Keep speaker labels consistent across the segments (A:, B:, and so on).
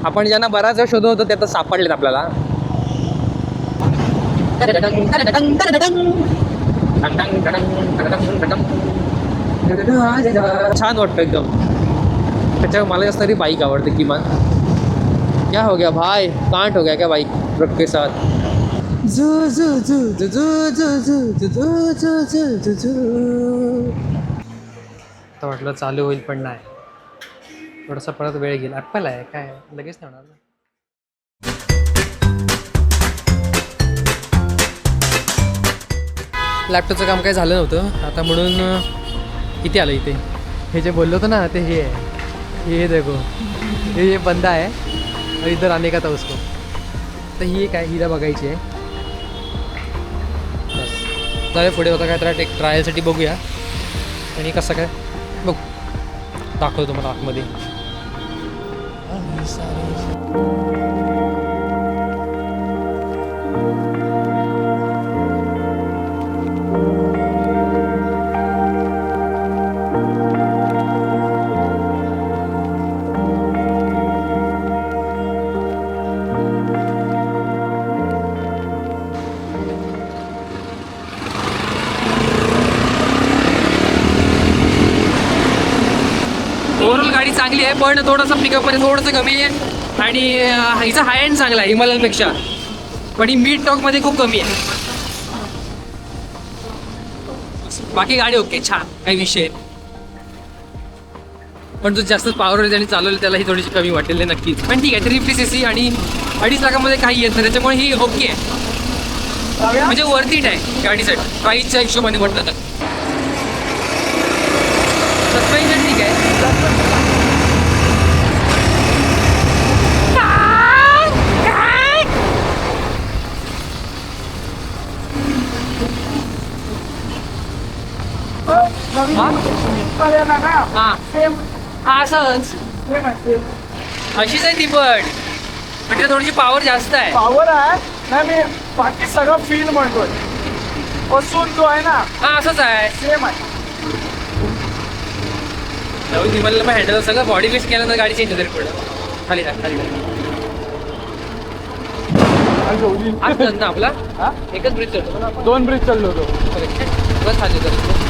A: आपण ज्यांना बराच वेळ शोधत होतो ते आता सापडलेत आपल्याला. छान वाटतं एकदम. त्याच्यावर मला जास्त तरी बाईक आवडते किमान. क्या हो गया भाई, कांट हो गया क्या बाईक ट्रक के साथ. आता वाटलं चालू होईल पण नाही. थोडासा परत वेळ घेईल. ॲपल आहे काय लगेच नाही होणार ना. लॅपटॉपचं काम काही झालं नव्हतं आता म्हणून इथे आलं. इथे हे जे बोललो होतं ना ते हे आहे. हे देखो हे बंदा आहे और इधर आने का था उसको. तर ही एक आहे, हिला बघायची आहे. बस चालेल पुढे होता काय तर एक ट्रायलसाठी बघूया. आणि कसं काय बघ दाखवतो तुम्हाला आतमध्ये. ओव्हरऑल गाडी चांगली आहे पण थोडंसं पिकअप थोडंसं कमी आहे. आणि हिचा हाय एंड चांगला आहे हिमालयनपेक्षा. पण ही मिड टॉकमध्ये खूप कमी आहे. बाकी गाडी ओके छान काही विषय. पण तू जास्त पॉवर ज्याने चालवलं त्याला ही थोडीशी कमी वाटेल नक्कीच. पण ठीक आहे 350 cc आणि 2.5 लाखामध्ये काही येत नाही त्याच्यामुळे ही ओके आहे. म्हणजे वर्थ इट आहे गाडीसाठी प्राईसच्या हिशोबाने म्हटलं तर. सस्पेन्शन ठीक आहे. असंच अशीच आहे ती पण म्हणजे थोडीशी पॉवर जास्त आहे.
B: पॉवर आहे नाही मी बाकी सगळं फील म्हणतोय. बसून जो आहे ना
A: हा असंच आहे
B: सेम आहे.
A: नवीन हिमालयला पण हँडल सगळं बॉडी फिक्स केल्यानंतर गाडी चेंज होते पुढं. खाली टाक खाली आज ना आपला
B: हा?
A: एकच ब्रिज चढतो.
B: 2 ब्रिज चाललो होतो.
A: बस खाली करतो.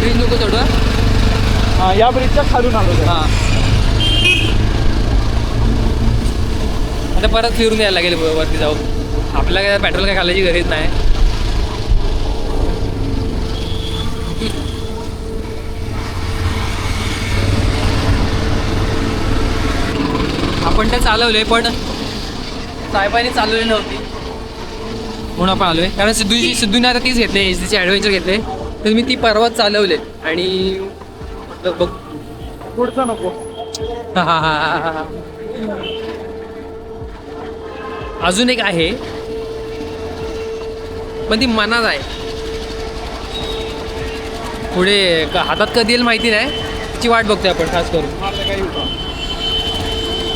A: ब्रिज नको चढू.
B: हा या ब्रिजच्या खालून आलो होतो.
A: हां आता परत फिरून यायला लागेल वरती जाऊ. आपल्याला काय पेट्रोल काय घालायची गरज नाही. आपण ते चालवले पण साहेबांनी चालवली नव्हती म्हणून आपण आलोय. कारण सिद्धूने आता तीच घेतले HDचे ॲडव्हेंचर घेतले तर मी ती परवाच चालवले आणि बघ
B: पुढचं नको.
A: अजून एक आहे पण ती मनात आहे. पुढे हातात कधी येईल माहिती नाही. तिची वाट बघतोय आपण खास करून.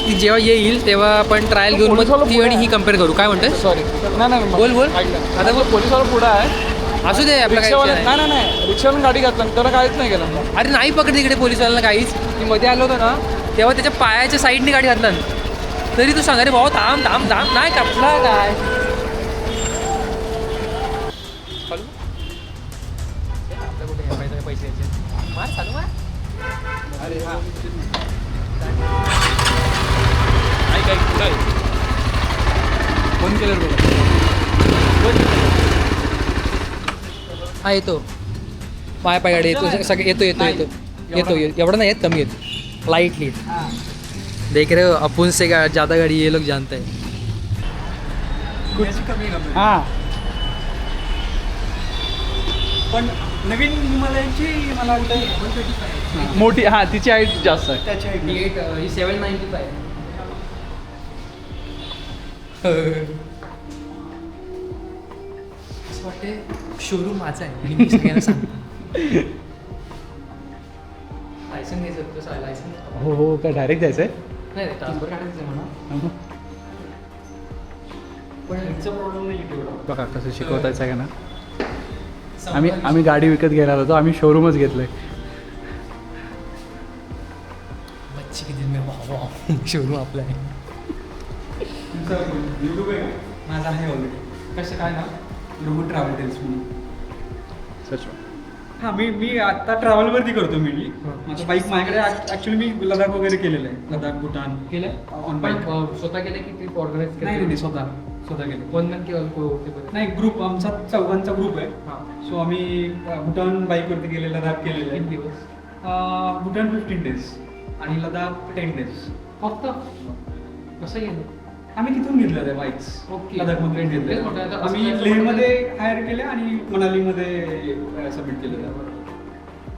A: ती जेव्हा येईल तेव्हा आपण ट्रायल घेऊन मग ती आणि ही कम्पेअर करू. काय म्हणतोय
B: सॉरी नाही
A: बोल बोल.
B: आता बोल पोलिसवाला पुढं आहे.
A: असू दे आपल्या
B: रिक्षावाला नाही रिक्षावरून गाडी घातला त्याला काहीच नाही केलं.
A: अरे नाही पकडली इकडे पोलिसवाल्यांना काहीच. मी मध्ये आलो होतो ना तेव्हा त्याच्या पायाच्या साईडने गाडी घातला तरी तू सांग अरे भाऊ थांब थांब थांब नाही कापला काय. आपल्या कुठे पैसे द्यायचे मार चालू मार. अरे हा फोन केलं हा येतो. पाय पाय गाडी येतो सगळं येतो येतो येतो येतो एवढं नाही येत कमी येतो लाईटली. देख रहे हो अपुन से ज़्यादा गाड़ी ये लोग जानते हैं.
B: हां
C: पण नवीन हिमालयाची मला वाटतं
B: मोठी हां तिची हाईट जास्त आहे.
C: त्याची
A: 795. असं वाटते शोरूम माझा आहे आणि मी सगळ्यांना सांगतो. लायसन घ्यायचं कसं लायसन.
B: हो हो काय डायरेक्ट द्यायचं आहे.
A: नाही नाही ट्रान्सफर काढायचं म्हणा पण
C: त्यांचा प्रॉब्लेम नाही तेवढा.
B: बघा कसं शिकवतायचं आहे का ना. आम्ही गाडी विकत घेणार होतो आम्ही शोरूमच घेतलंय.
A: किती दिन में भावा शोरूम आपला आहे.
C: तुमचा यूट्यूब आहे का? माझा आहे ऑलरेडी.
A: कसं काय ना
C: रोबोट ट्रॅव्हल टेल्स म्हणून. हां मी आता ट्रॅव्हलवरती करतो मेनली. माझं बाईक माझ्याकडे ॲक्च्युली मी लडाख वगैरे केलेलं आहे. लडाख भूटान
A: केलं
C: ऑन बाईक.
A: स्वतः केलं की ट्रिप ऑर्गनाईज
C: नाही स्वतः केलं.
A: वन मॅन किंवा होते बरं.
C: नाही ग्रुप आमचा चौघांचा ग्रुप आहे.
A: हां
C: सो आम्ही भूटान बाईकवरती गेलेलं लडाख केलेलं
A: किती
C: आहे.
A: दिवस
C: भूटान 15 days आणि लडाख 10 days.
A: फक्त कसं गेलं.
C: आम्ही तिथून घेतलं त्या बाईक्स.
A: ओके.
C: लडाखमधून
A: तेच म्हटलं,
C: घेतलं.
A: आता
C: आम्ही
A: असं-
C: लेहमध्ये हायर केल्या आणि मनालीमध्ये सबमिट केलं.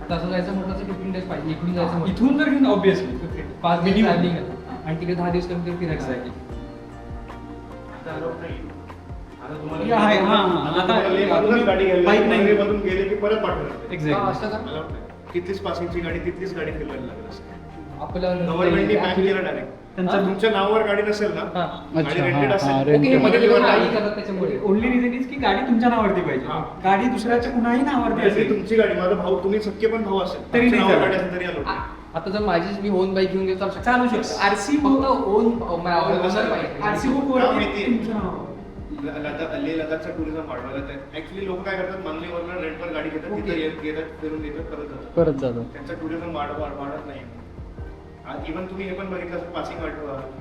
A: आता असं जायचं म्हटलं तर 15 days पाहिजे. इकडून जायचं म्हटलं
C: इथून तर घेऊन ऑब्विसली
A: 5 दिवस
C: Minimum.
A: ट्रॅव्हलिंग आहे आणि तिकडे 10 दिवस कमी फिरायचं
C: एक्झॅक्टली.
D: आहे
C: आता
D: गाडी घ्यायला
C: बाईक नाही.
D: मधून गेले की परत पाठवणार
C: एक्झॅक्टली.
A: असं का
D: मला वाटतं तिथलीच पासिंगची गाडी तिथलीच गाडी फिरवायला लागेल असं.
A: आपलं
D: गव्हर्नमेंटने बॅन केलं डायरेक्ट.
C: त्यांचा
D: तुमच्या नावावर गाडी नसेल ना,
A: हां.
D: गाडी रेंटेड असेल
A: ओके हे मध्ये
D: मध्ये
A: काही करतात त्याच्यामुळे
C: ओनली रिझन इज की गाडी तुमच्या नावावरती पाहिजे.
D: हां.
C: गाडी दुसऱ्याच्या कुणाही नावावरती
D: म्हणजे
C: असेल
D: तुमची गाडी, माझा भाऊ, तुम्ही सख्खे पण भाऊ असेल
C: तरी
D: तुमच्या
C: नाही
D: नावावर
C: चालत.
D: गाडी असेल तरी आलो
A: आता जर माझीच मी ओन बाईक घेऊन गेलो तर
C: चालू शकतो. आरसी
A: फक्त ओन
D: असं
A: पाहिजे.
C: आरसी बुक
D: काय
C: वरती
D: माहिती?
C: तुमच्या नावावर.
D: लेह लडाखचा टुरिझम वाढवायला ऍक्च्युली लोक काय करतात, मानलीवरनं रेंटवर गाडी घेतात,
A: ओके.
D: तिथे येतात फिरून येतात परत जातात.
A: परत जातो.
D: त्यांचं टुरिझम वाढत नाही. इव्हन तुम्ही हे पण बघितलं असेल, पासिंग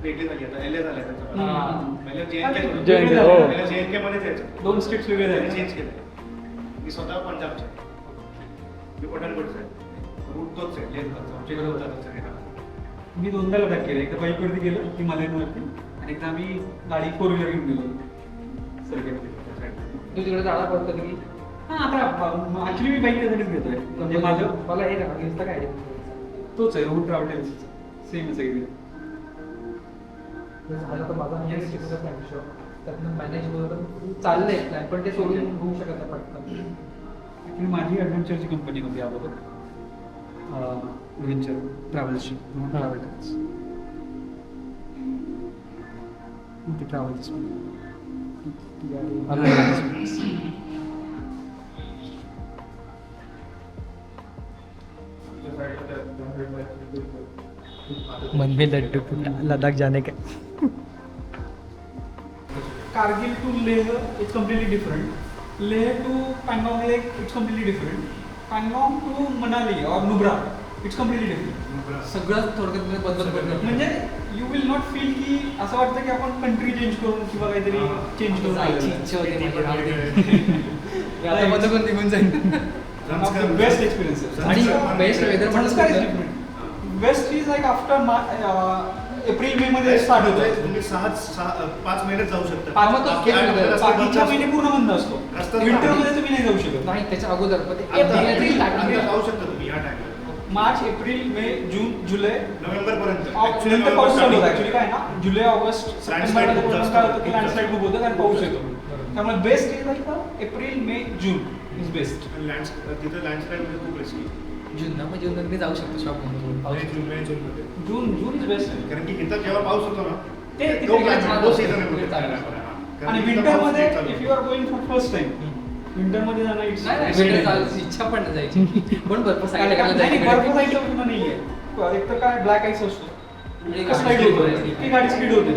D: वेगळी झाली आता LA झालंय त्याचं.
C: हां.
D: पहिले
C: JNK
D: JNK
C: हो.
D: पहिले JNK मध्येच यायचं.
C: दोन स्टेट्स वेगळे
D: त्यांनी
C: झाले.
D: चेंज केलं. मी स्वतः पंजाबचे मी पठाणकोटचे आहे. रूट तोच आहे लेहचा. आमच्या इकडे होता तोच आहे.
C: मी दोनदा लडाख केलं. एकदा बाईकवरती गेलो हिमालयनवरती आणि एकदा आम्ही गाडी 4-wheeler घेऊन गेलो सर्किटवरती.
A: तू तिकडे जाणार पडतं की
C: हां आता ॲक्च्युली मी बाईक त्यासाठीच घेतोय. म्हणजे माझं
A: मला हे का घेतलं काय
C: तोच आहे रोड ट्रॅव्हल सेम आहे सगळी.
A: झालं तर माझा म्हणजे शिकवत नाही विषय त्यातनं मॅनेज वगैरे चाललंय प्लॅन पण ते सोडून होऊ शकत नाही पटकन.
C: ॲक्च्युली माझी ॲडव्हेंचरची कंपनी होती अगोदर ॲडव्हेंचर ट्रॅव्हल्सची ट्रॅव्हल्स ती ट्रॅव्हल्स
A: मन में लड्डू फूटा लद्दाख जाने का.
C: Kargil to Leh it's completely different. Leh to Pangong lake it's completely different. Pangong to Manali और नुब्रा इट्स कम्प्लिटली डिफरंट.
A: सगळं थोडक्यात बदल पडलं
C: म्हणजे यू विल नॉट फील की असं वाटतं की आपण कंट्री चेंज करून किंवा काहीतरी चेंज करून
A: जायची
C: आलेलो
A: इच्छा होती माझी राहू दे. आता बंद करून निघून जाईल.
C: आहे. बेस्ट एक्सपिरियन्स
A: आणि बेस्ट वेदर पण
C: best is like after April May मध्ये स्टार्ट होतं.
D: तुम्ही 5 महिन्यात जाऊ शकता.
A: पाच-
D: बाकी 8 महिने रस्ता बंद
C: बाकीच्या
D: असतो.
C: महिने पूर्ण बंद असतो.
D: रस्ता
C: विंटर
D: बंद.
C: मध्ये तुम्ही नाही जाऊ शकत.
A: नाही त्याच्या अगोदर पण ते
D: आता
A: एप्रिल
D: आता
A: starting
D: जाऊ शकता तुम्ही या टाइमला
C: मार्च एप्रिल मे जून जुलै
D: नोव्हेंबर पर्यंत.
C: नंतर पाऊस चालू होता. ऍक्च्युली काय ना जुलै ऑगस्ट सप्टेंबर मध्ये
D: खूप जास्त
C: काय होतं की
D: खूप
C: लँडस्लाईड खूप होतं आणि पाऊस येतो. त्यामुळे best is like April May June is best.
D: तिथं लँडस्लाईड मध्ये खूप रिस्की.
A: जून ना मग जून मी जाऊ शकतो शॉप
D: जूनमध्ये.
C: June is best.
D: कारण की इथं जेव्हा पाऊस होतो ना
C: ते
D: तो
C: तिथे
D: तो season आहे
A: तिथे
D: कुठे.
A: चालू.
D: कारण
C: आणि
D: की इथं
C: विंटर
D: पाऊस
C: मध्ये
D: नाही चालू.
C: If you are going for first time winter मध्ये जाणं इट्स
A: इच्छा पण नाही जायची पण भरपूर साईड
C: बर्फ जायचं नाहीये. एक तर काय ब्लॅक आईस असतो.
A: आणि
C: स्लाईड होतो. ती गाडी स्पीड होते.